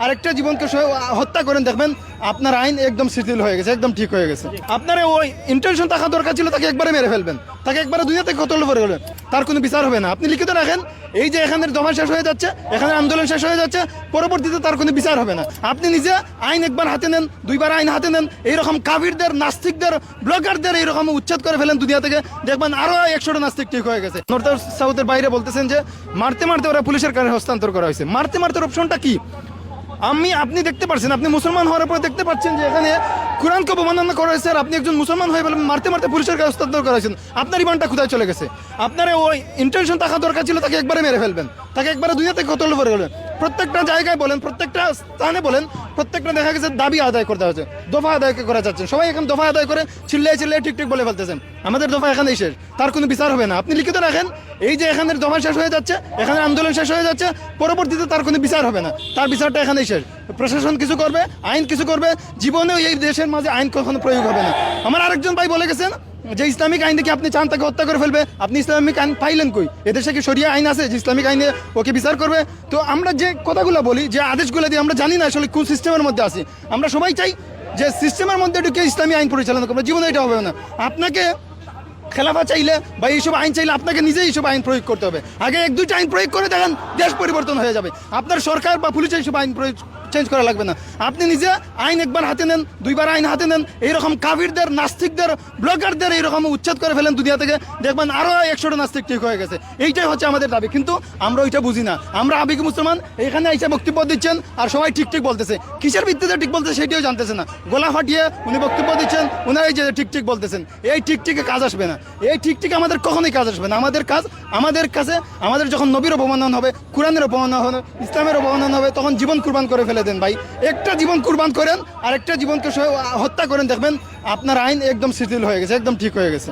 আরেকটা জীবনকে হত্যা করেন, দেখবেন আপনার আইন একদম শিথিল হয়ে গেছে, একদম ঠিক হয়ে গেছে। আপনার ওই ইন্টেনশন থাকা দরকার ছিল, তাকে একবারে মেরে ফেলবেন, তাকে একবারে দুনিয়া থেকে কতল করে গেলেন, তার কোনো বিচার হবে না। আপনি লিখিত রাখেন, এই যে এখানের দফা শেষ হয়ে যাচ্ছে, এখানে আন্দোলন শেষ হয়ে যাচ্ছে, পরবর্তীতে তার কোনো বিচার হবে না। আপনি নিজে আইন একবার হাতে নেন, দুইবার আইন হাতে নেন, এইরকম কাফিরদের, নাস্তিকদের, ব্লগারদের এইরকম উচ্ছেদ করে ফেলেন দুনিয়া থেকে, দেখবেন আরো 100টা নাস্তিক ঠিক হয়ে গেছে। নর্থ সাউথের বাইরে বলতেছেন যে মারতে মারতে ওরা পুলিশের কাছে হস্তান্তর করা হয়েছে। মারতে মারতে অপশনটা কি? আপনি দেখতে পাচ্ছেন, আপনি মুসলমান হওয়ার পরে দেখতে পাচ্ছেন যে এখানে কোরআনকে অবমাননা করা হয়েছে, আর আপনি একজন মুসলমান হয়ে বলেন মারতে মারতে পুলিশের কাছে হস্তান্তর করা হয়েছেন। আপনার ইমানটা কোথায় চলে গেছে? আপনার ওই ইন্টেনশন থাকা দরকার ছিল, তাকে একবারে মেরে ফেলবেন, তাকে একবারে দুনিয়া থেকে কতল করে গেলেন। প্রত্যেকটা জায়গায় বলেন, প্রত্যেকটা স্থানে বলেন, প্রত্যেকটা দেখা গেছে দাবি আদায় করতে হচ্ছে, দফা আদায় করা যাচ্ছে। সবাই এখন দফা আদায় করে চিল্লাই চিল্লাই ঠিক ঠিক বলে ফেলতেছেন আমাদের দফা এখানেই শেষ, তার কোনো বিচার হবে না। আপনি লিখিত রাখেন, এই যে এখানের দফা শেষ হয়ে যাচ্ছে, এখানে আন্দোলন শেষ হয়ে যাচ্ছে, পরবর্তীতে তার কোনো বিচার হবে না, তার বিচারটা এখানেই শেষ। প্রশাসন কিছু করবে, আইন কিছু করবে, জীবনেও এই দেশের মাঝে আইন কখনো প্রয়োগ হবে না। আমার আরেকজন ভাই বলে গেছেন যে ইসলামিক আইন দেখে আপনি চান তাকে হত্যা করে ফেলবে, আপনি ইসলামিক আইন পাইলেন কই? এদেশে কি শরিয়া আইন আছে যে ইসলামিক আইনে ওকে বিচার করবে? তো আমরা যে কথাগুলো বলি, যে আদেশগুলো দিই, আমরা জানি না আসলে কোন সিস্টেমের মধ্যে আছি। আমরা সবাই চাই যে সিস্টেমের মধ্যে ঢুকে ইসলামী আইন পরিচালনা করবে, জীবনে এটা হবে না। আপনাকে খেলাফা চাইলে বা এইসব আইন চাইলে আপনাকে নিজেই এইসব আইন প্রয়োগ করতে হবে। আগে 1-2টা আইন প্রয়োগ করে দেখেন, দেশ পরিবর্তন হয়ে যাবে। আপনার সরকার বা পুলিশ এইসব আইন প্রয়োগ চেঞ্জ করা লাগবে না। আপনি নিজে আইন একবার হাতে নেন, দুইবার আইন হাতে নেন, এইরকম কাফিরদের, নাস্তিকদের, ব্লগারদের এইরকম উচ্ছেদ করে ফেলেন দুনিয়া থেকে, দেখবেন আরো 100টা নাস্তিক ঠিক হয়ে গেছে। এইটাই হচ্ছে আমাদের দাবি, কিন্তু আমরা ওইটা বুঝি না। আমরা আবেগী মুসলমান, এখানে এসে বক্তব্য দিচ্ছেন আর সবাই ঠিক ঠিক বলতেছে, কিসের ভিত্তিতে ঠিক বলতেছে সেটাও জানতেছে না। গলা ফাটিয়ে উনি বক্তব্য দিচ্ছেন, উনারাই যে ঠিক ঠিক বলতেছেন। এই ঠিক ঠিকে কাজ আসবে না, এই ঠিক ঠিক আমাদের কখনোই কাজ আসবে না। আমাদের কাছে আমাদের যখন নবীর অবমাননা হবে, কোরআনের অবমাননা হবে, ইসলামের অবমাননা হবে, তখন জীবন কুরবান করে ফেলে দেন ভাই। একটা জীবন কুরবান করেন, আর একটা জীবনকে হত্যা করেন, দেখবেন আপনার আইন একদম শিথিল হয়ে গেছে, একদম ঠিক হয়ে গেছে।